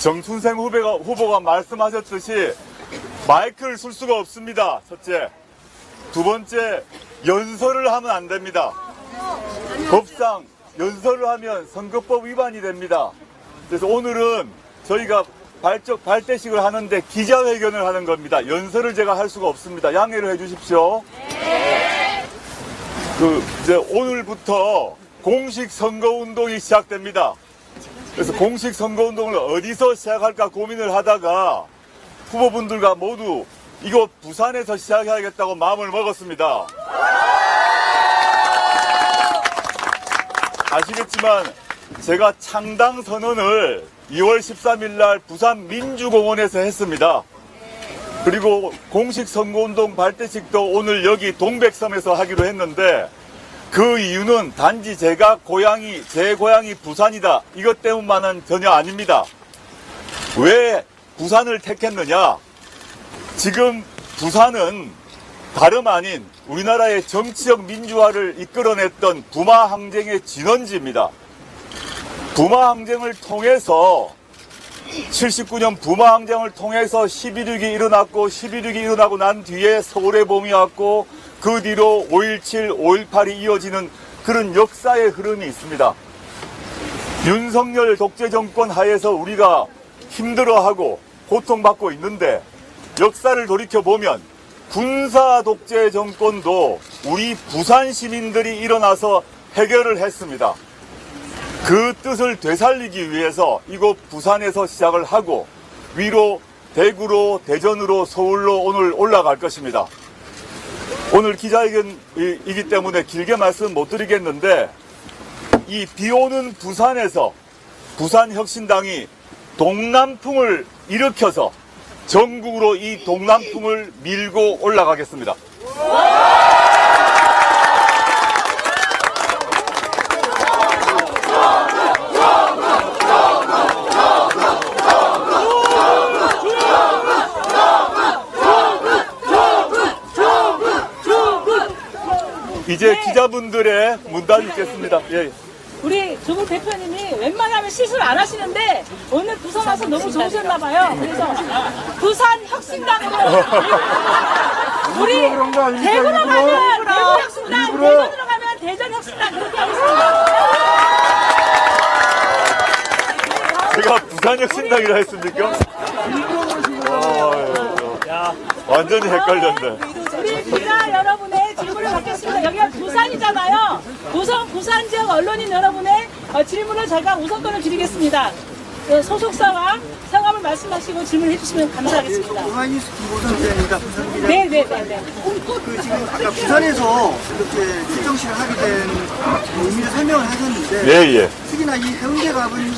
정춘생 후보가 말씀하셨듯이 마이크를 쓸 수가 없습니다. 첫째. 두 번째, 연설을 하면 안 됩니다. 법상 연설을 하면 선거법 위반이 됩니다. 그래서 오늘은 저희가 발대식을 하는데 기자회견을 하는 겁니다. 연설을 제가 할 수가 없습니다. 양해를 해 주십시오. 네. 이제 오늘부터 공식 선거운동이 시작됩니다. 그래서 공식 선거운동을 어디서 시작할까 고민을 하다가 후보분들과 모두 이거 부산에서 시작해야겠다고 마음을 먹었습니다. 아시겠지만 제가 창당 선언을 2월 13일 날 부산 민주공원에서 했습니다. 그리고 공식 선거운동 발대식도 오늘 여기 동백섬에서 하기로 했는데 그 이유는 단지 제 고향이 부산이다 이것 때문만은 전혀 아닙니다. 왜 부산을 택했느냐? 지금 부산은 다름 아닌 우리나라의 정치적 민주화를 이끌어냈던 부마 항쟁의 진원지입니다. 부마 항쟁을 통해서 79년 부마 항쟁을 통해서 11.6이 일어났고 11.6이 일어나고 난 뒤에 서울의 봄이 왔고 그 뒤로 5.17, 5.18이 이어지는 그런 역사의 흐름이 있습니다. 윤석열 독재 정권 하에서 우리가 힘들어하고 고통받고 있는데 역사를 돌이켜보면 군사 독재 정권도 우리 부산 시민들이 일어나서 해결을 했습니다. 그 뜻을 되살리기 위해서 이곳 부산에서 시작을 하고 위로 대구로 대전으로 서울로 오늘 올라갈 것입니다. 오늘 기자회견이기 때문에 길게 말씀 못 드리겠는데 이 비오는 부산에서 부산혁신당이 동남풍을 일으켜서 전국으로 이 동남풍을 밀고 올라가겠습니다. 이제 기자분들의 문단 읽겠습니다. 예. 우리 조국 대표님이 웬만하면 실수를 안 하시는데 오늘 부산 와서 너무 좋으셨나 봐요. 그래서 부산 혁신당으로 우리 대구로 가면 대구 혁신당, 대전으로 가면 대전 혁신당 그렇게 하겠습니다. 제가 부산 혁신당이라 했습니까? 완전히 헷갈렸네. 우리 기자 여러분의 질문을 받겠습니다. 여기가 부산이잖아요. 부산 지역 언론인 여러분의 질문을 제가 우선권을 드리겠습니다. 소속사와 성함을 말씀하시고 질문을 해주시면 감사하겠습니다. 오마이뉴스 김보선 기자입니다. 부산 네네네네. 지금 아까 부산에서 이렇게 출정식을 하게 된 의미를 설명을 하셨는데 예. 특히나 이 해운대 갑은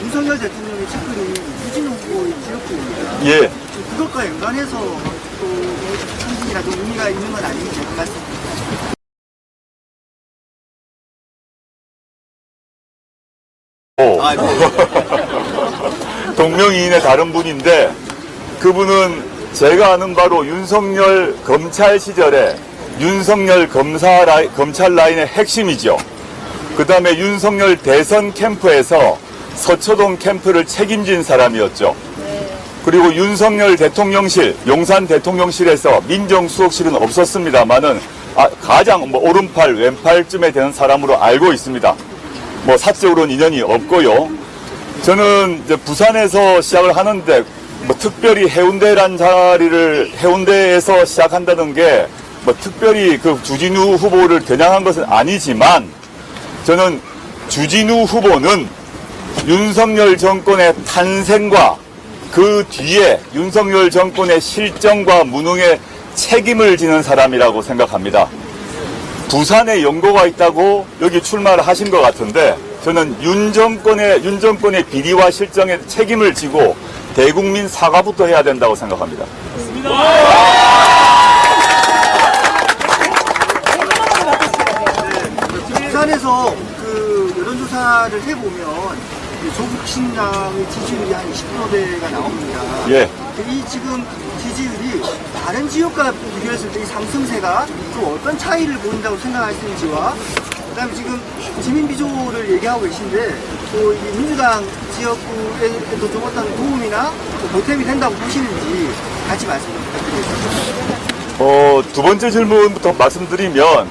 윤석열 대통령의 측근이 유진호 후보의 지역구입니다. 예. 그것과 연관해서 또 상징이나 좀 의미가 있는 건 아닌지 그 말씀. 동명이인의 다른 분인데 그분은 제가 아는 바로 윤석열 검찰 시절에 윤석열 검찰 라인의 핵심이죠. 그 다음에 윤석열 대선 캠프에서 서초동 캠프를 책임진 사람이었죠. 그리고 윤석열 대통령실, 용산 대통령실에서 민정수석실은 없었습니다만은 가장 오른팔, 왼팔쯤에 되는 사람으로 알고 있습니다. 사적으로는 인연이 없고요. 저는 이제 부산에서 시작을 하는데 특별히 해운대에서 시작한다는 게 특별히 그 주진우 후보를 겨냥한 것은 아니지만 저는 주진우 후보는 윤석열 정권의 탄생과 그 뒤에 윤석열 정권의 실정과 무능의 책임을 지는 사람이라고 생각합니다. 부산에 연고가 있다고 여기 출마를 하신 것 같은데 저는 윤 정권의 비리와 실정에 책임을 지고 대국민 사과부터 해야 된다고 생각합니다. 부산에서 그 여론조사를 해보면 조국 신당의 지지율이 한 20%대가 나옵니다. 예. 이 지금 지지율이 다른 지역과 비교했을 때 이 상승세가 또 어떤 차이를 보인다고 생각하시는지와 그다음에 지금 지민비조를 얘기하고 계신데 또 이 민주당 지역구에도 좀 어떤 도움이나 또 보탬이 된다고 보시는지 같이 말씀 좀 부탁드리겠습니다. 두 번째 질문부터 말씀드리면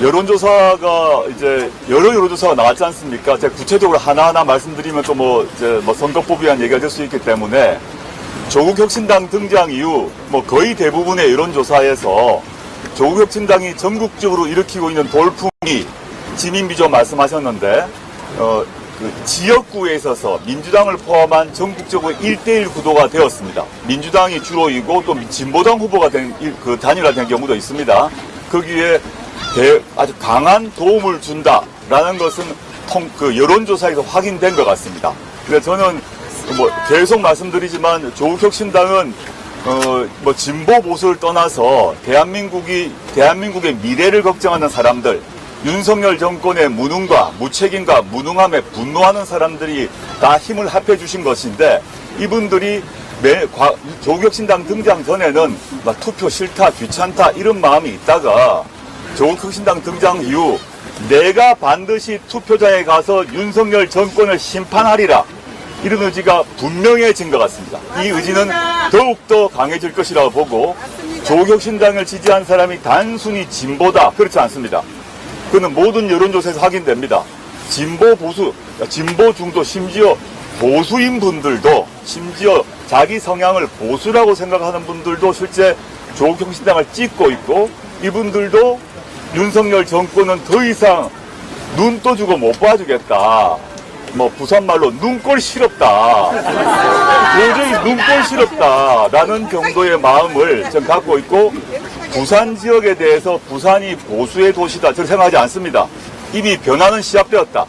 여론조사가 이제 여러 여론조사가 나왔지 않습니까? 제가 구체적으로 하나하나 말씀드리면 또 선거법에 대한 얘기가 될 수 있기 때문에 조국혁신당 등장 이후 거의 대부분의 여론조사에서 조국혁신당이 전국적으로 일으키고 있는 돌풍이 지민비조 말씀하셨는데 그 지역구에 있어서 민주당을 포함한 전국적으로 1대1 구도가 되었습니다. 민주당이 주로이고 또 진보당 후보가 단일화된 경우도 있습니다. 거기에 아주 강한 도움을 준다라는 것은 여론조사에서 확인된 것 같습니다. 그래서 저는 계속 말씀드리지만 조국혁신당은 진보 보수를 떠나서 대한민국의 미래를 걱정하는 사람들, 윤석열 정권의 무능과 무책임과 무능함에 분노하는 사람들이 다 힘을 합해 주신 것인데, 이분들이 조국혁신당 등장 전에는 투표 싫다, 귀찮다 이런 마음이 있다가 조국혁신당 등장 이후 내가 반드시 투표장에 가서 윤석열 정권을 심판하리라, 이런 의지가 분명해진 것 같습니다. 이 의지는 더욱더 강해질 것이라고 보고, 조국혁신당을 지지한 사람이 단순히 진보다, 그렇지 않습니다. 그는 모든 여론조사에서 확인됩니다. 진보 보수, 진보 중도, 심지어 보수인 분들도, 심지어 자기 성향을 보수라고 생각하는 분들도 실제 조국혁신당을 찍고 있고, 이분들도 윤석열 정권은 더 이상 눈 떠주고 못 봐주겠다. 부산말로 눈꼴 시럽다. 도저히 눈꼴 시럽다라는 정도의 마음을 전 갖고 있고, 부산 지역에 대해서 부산이 보수의 도시다, 저는 생각하지 않습니다. 이미 변화는 시작되었다.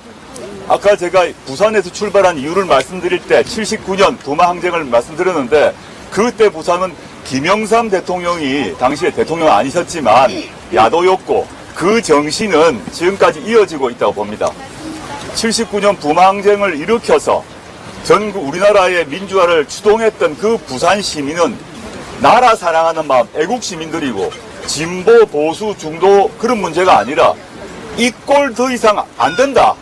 아까 제가 부산에서 출발한 이유를 말씀드릴 때 79년 부마항쟁을 말씀드렸는데, 그때 부산은 김영삼 대통령이 당시에 대통령 아니셨지만 야도였고, 그 정신은 지금까지 이어지고 있다고 봅니다. 79년 부마항쟁을 일으켜서 전국 우리나라의 민주화를 추동했던 그 부산 시민은 나라 사랑하는 마음, 애국 시민들이고, 진보, 보수, 중도 그런 문제가 아니라 이 꼴 더 이상 안 된다,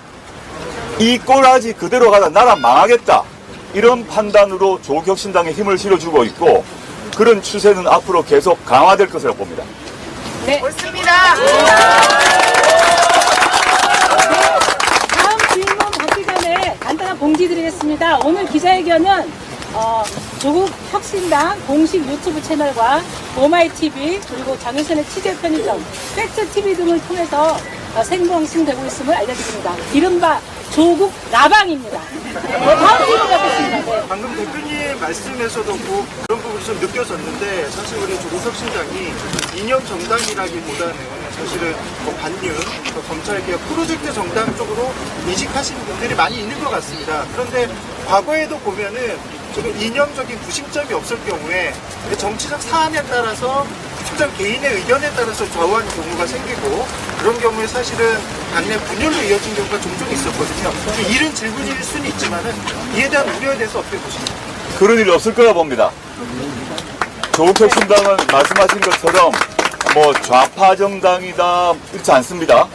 이 꼴 아직 그대로 가다 나라 망하겠다, 이런 판단으로 조국혁신당에 힘을 실어주고 있고, 그런 추세는 앞으로 계속 강화될 것이라고 봅니다. 네, 옳습니다. 다음 질문 받기 전에 간단한 공지 드리겠습니다. 오늘 기자회견은 조국혁신당 공식 유튜브 채널과 오마이TV 그리고 장윤선의 취재 편의점, 팩트TV 등을 통해서 생방송되고 있음을 알려드립니다. 이른바 조국 라방입니다. 다음 질문 받겠습니다. 네. 방금 대표님 말씀에서도 그런 부분이 좀 느껴졌는데, 사실 우리 조국혁신당이 이념 정당이라기보다는 사실은 반윤, 검찰개혁 프로젝트 정당 쪽으로 이직하시는 분들이 많이 있는 것 같습니다. 그런데 과거에도 보면은 조금 이념적인 구심점이 없을 경우에 정치적 사안에 따라서 특정 개인의 의견에 따라서 좌우하는 경우가 생기고, 그런 경우에 사실은 당내 분열로 이어진 경우가 종종 있었거든요. 이런 질문일 수는 있지만은 이에 대한 우려에 대해서 어떻게 보십니까? 그런 일이 없을 거라 봅니다. 조국혁신당은 말씀하신 것처럼 좌파 정당이다 그렇지 않습니다.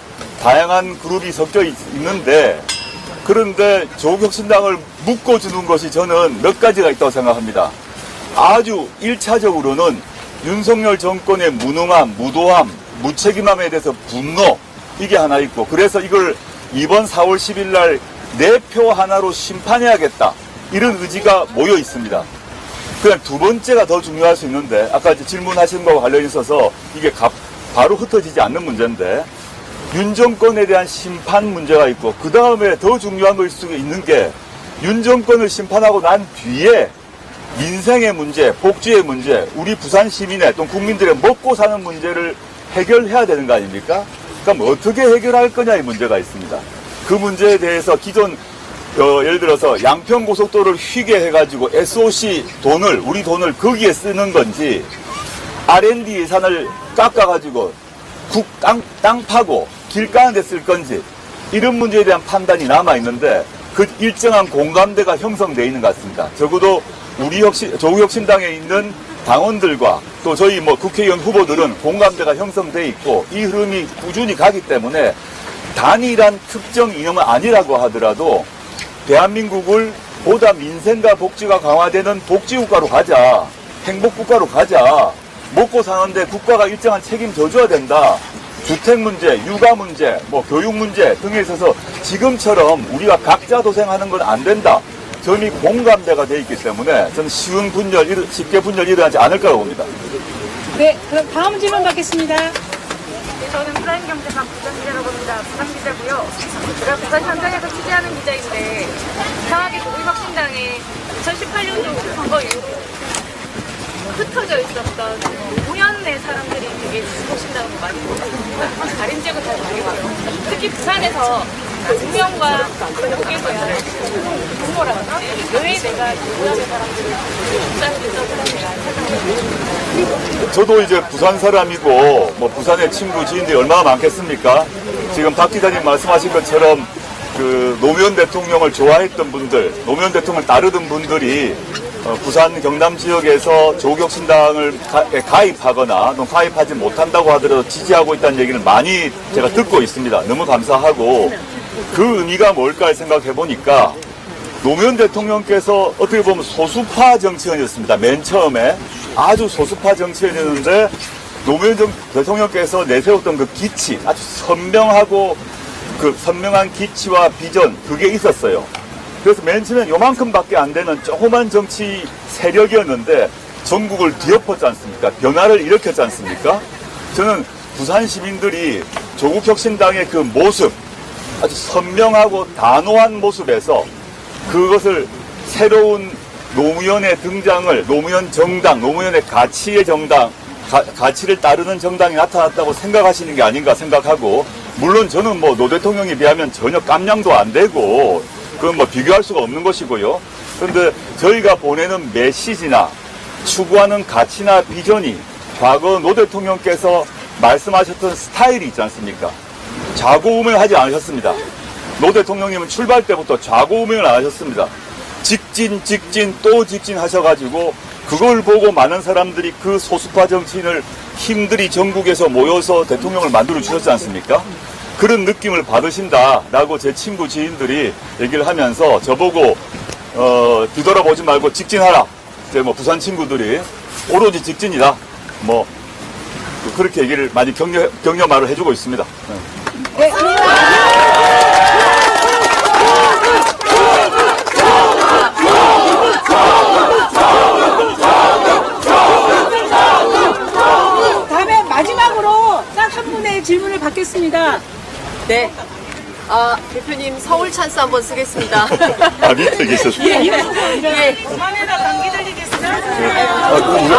다양한 그룹이 섞여 있는데, 그런데 조국혁신당을 묶어주는 것이 저는 몇 가지가 있다고 생각합니다. 아주 1차적으로는 윤석열 정권의 무능함, 무도함, 무책임함에 대해서 분노, 이게 하나 있고, 그래서 이걸 이번 4월 10일 날 내 표 하나로 심판해야겠다, 이런 의지가 모여 있습니다. 그냥 두 번째가 더 중요할 수 있는데, 아까 질문하신 것과 관련이 있어서 이게 바로 흩어지지 않는 문제인데, 윤 정권에 대한 심판 문제가 있고, 그 다음에 더 중요한 것일 수 있는 게, 윤 정권을 심판하고 난 뒤에 민생의 문제, 복지의 문제, 우리 부산 시민의 또 국민들의 먹고 사는 문제를 해결해야 되는 거 아닙니까? 그럼 어떻게 해결할 거냐, 이 문제가 있습니다. 그 문제에 대해서 기존 예를 들어서 양평고속도로를 휘게 해가지고 SOC 돈을, 우리 돈을 거기에 쓰는 건지, R&D 예산을 깎아가지고 땅 파고 길 까는 데 쓸 건지, 이런 문제에 대한 판단이 남아있는데, 그 일정한 공감대가 형성되어 있는 것 같습니다. 적어도 우리 조국혁신당에 있는 당원들과 또 저희 국회의원 후보들은 공감대가 형성되어 있고, 이 흐름이 꾸준히 가기 때문에 단일한 특정 이념은 아니라고 하더라도 대한민국을 보다 민생과 복지가 강화되는 복지국가로 가자. 행복국가로 가자. 먹고 사는데 국가가 일정한 책임져 줘야 된다. 주택 문제, 육아 문제, 교육 문제 등에 있어서 지금처럼 우리가 각자 도생하는 건 안 된다. 점이 공감대가 돼 있기 때문에 저는 쉽게 분열이 일어나지 않을 거라고 봅니다. 네, 그럼 다음 질문 받겠습니다. 저는 프라임경제관 부장기자라고 합니다. 부장기자고요. 제가 부산 현장에서 취재하는 기자인데 이상하게 독립혁신당에 2018년도 선거 이후로 흩어져 있었던 노무현의 사람들이 되게 혁신당으로 많이 모였습니다. 다른 지역은 잘 모르겠어요. 특히 부산에서 노무현과 동계고야 동모라는데 왜 내가 노무현의 사람들을 부산에 있던 사람이라 생각해요. 저도 이제 부산 사람이고 부산의 친구 지인들이 얼마나 많겠습니까? 지금 박 기자님 말씀하신 것처럼 그 노무현 대통령을 좋아했던 분들, 노무현 대통령을 따르던 분들이 부산 경남 지역에서 조국혁신당을 가입하거나 가입하지 못한다고 하더라도 지지하고 있다는 얘기를 많이 제가 듣고 있습니다. 너무 감사하고 그 의미가 뭘까 생각해 보니까 노무현 대통령께서 어떻게 보면 소수파 정치인이었습니다. 맨 처음에 아주 소수파 정치인이었는데 노무현 대통령께서 내세웠던 그 기치, 아주 선명하고 그 선명한 기치와 비전, 그게 있었어요. 그래서 맨 처음엔 요만큼밖에 안 되는 조그만 정치 세력이었는데 전국을 뒤엎었지 않습니까? 변화를 일으켰지 않습니까? 저는 부산 시민들이 조국혁신당의 그 모습, 아주 선명하고 단호한 모습에서 그것을 새로운 노무현의 등장을, 노무현 정당, 노무현의 가치의 정당, 가치를 따르는 정당이 나타났다고 생각하시는 게 아닌가 생각하고, 물론 저는 노 대통령에 비하면 전혀 깜냥도 안 되고, 그건 비교할 수가 없는 것이고요. 그런데 저희가 보내는 메시지나 추구하는 가치나 비전이 과거 노 대통령께서 말씀하셨던 스타일이 있지 않습니까? 좌고우면하지 않으셨습니다. 노 대통령님은 출발 때부터 좌고우면을 안 하셨습니다. 직진 또 직진 하셔가지고 그걸 보고 많은 사람들이 그 소수파 정치인을 힘들이 전국에서 모여서 대통령을 만들어 주셨지 않습니까? 그런 느낌을 받으신다라고 제 친구 지인들이 얘기를 하면서 저보고 뒤돌아보지 말고 직진하라. 이제 부산 친구들이 오로지 직진이다. 그렇게 얘기를 많이 격려 말을 해주고 있습니다. 네, 다음에 마지막으로 딱 한 분의 질문을 받겠습니다. 네. 대표님 서울 찬스 한번 쓰겠습니다. 밑에 계셨어요. 부산에다 감기 들리겠어요?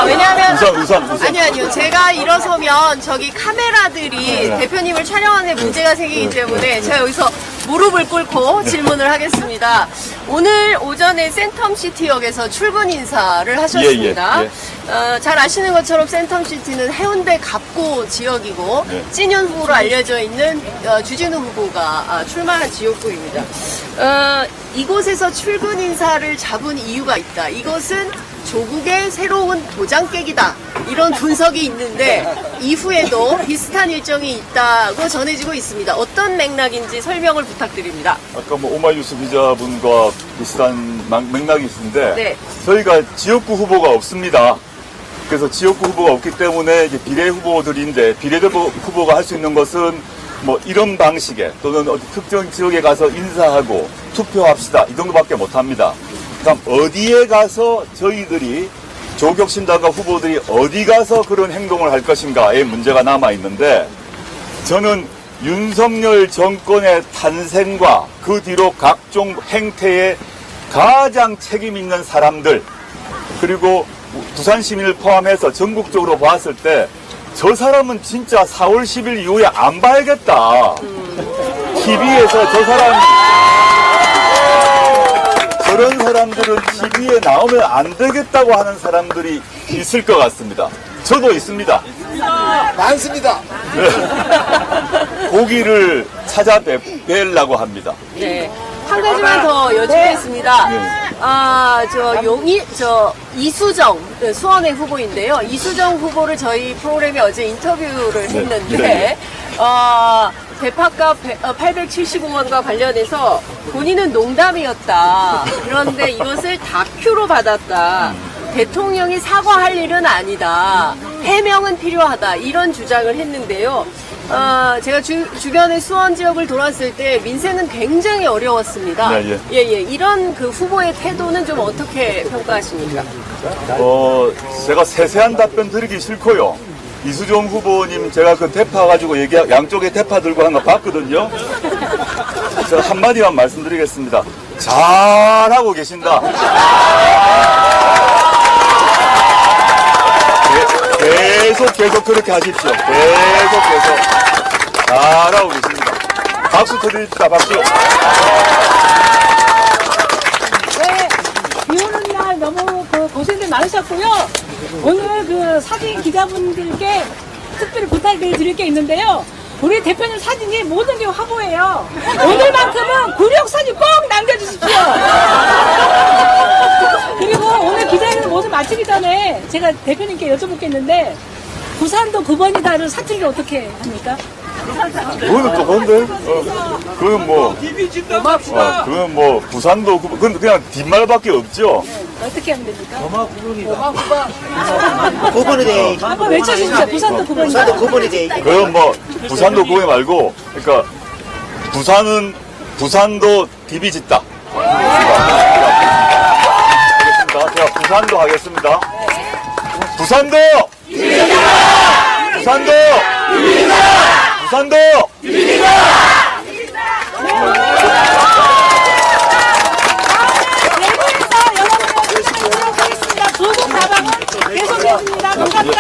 왜냐하면 우산. 아니요. 제가 일어서면 저기 카메라들이 대표님을 촬영하는 데 문제가 생기기 때문에 제가 여기서 무릎을 꿇고 질문을 하겠습니다. 오늘 오전에 센텀시티역에서 출근 인사를 하셨습니다. 잘 아시는 것처럼 센텀시티는 해운대 갑고 지역이고 찐현 후보로 알려져 있는 주진우 후보가 출마한 지역구입니다. 이곳에서 출근 인사를 잡은 이유가 있다. 이것은 조국의 새로운 도장 깨기다. 이런 분석이 있는데 이후에도 비슷한 일정이 있다고 전해지고 있습니다. 어떤 맥락인지 설명을 부탁드립니다. 아까 오마이뉴스 기자분과 비슷한 맥락이 있는데 네. 저희가 지역구 후보가 없습니다. 그래서 지역구 후보가 없기 때문에 이제 비례 후보들인데 비례 후보가 할 수 있는 것은 이런 방식의 또는 어디 특정 지역에 가서 인사하고 투표합시다 이 정도밖에 못합니다. 그럼 어디에 가서 저희들이 조국혁신당과 후보들이 어디 가서 그런 행동을 할 것인가의 문제가 남아있는데 저는 윤석열 정권의 탄생과 그 뒤로 각종 행태에 가장 책임 있는 사람들 그리고 부산 시민을 포함해서 전국적으로 봤을 때 저 사람은 진짜 4월 10일 이후에 안 봐야겠다. TV에서 저런 사람들은 TV에 나오면 안 되겠다고 하는 사람들이 있을 것 같습니다. 저도 있습니다. 많습니다. 고기를 찾아뵈려고 합니다. 네. 한 가지만 더 여쭙겠습니다. 이수정 수원의 후보인데요. 이수정 후보를 저희 프로그램에 어제 인터뷰를 했는데 대파값 875원과 관련해서 본인은 농담이었다. 그런데 이것을 다큐로 받았다. 대통령이 사과할 일은 아니다. 해명은 필요하다. 이런 주장을 했는데요. 제가 주변의 수원 지역을 돌았을 때 민생은 굉장히 어려웠습니다. 네, 예, 이런 그 후보의 태도는 좀 어떻게 평가하십니까? 제가 세세한 답변 드리기 싫고요. 이수정 후보님 제가 그 대파 가지고 양쪽에 대파 들고 한 거 봤거든요. 제가 한마디만 말씀드리겠습니다. 잘하고 계신다. 계속 그렇게 하십시오. 계속 잘하고 계십니다. 박수 쳐드립시다. 박수. 네, 비 오는 날 너무 고생들 많으셨고요. 오늘 그 사진 기자분들께 특별히 부탁을 드릴 게 있는데요. 우리 대표님 사진이 모든 게 화보예요. 오늘만큼은 구력 사진 꼭 남겨주십시오. 그리고 오늘 기자회견 모두 마치기 전에 제가 대표님께 여쭤볼 게 있는데 부산도 9번이다를 사투리를 어떻게 합니까? 그거는 또 뭔데? 그건 뭐 부산도 그건 그냥 뒷말밖에 없죠. 어떻게 하면 됩니까? 구분이 돼. 한번 외쳐주십시오. 부산도 9번이다. 구분이 돼. 그건 뭐 부산도 그거 말고 그러니까 부산도 디비짓다. 알겠습니다. 제가 부산도 하겠습니다. 부산도 부산도 부산도 내부에서 여러분의 시간을 이어가겠습니다. 두분 다방은 계속됩니다. 감사합니다.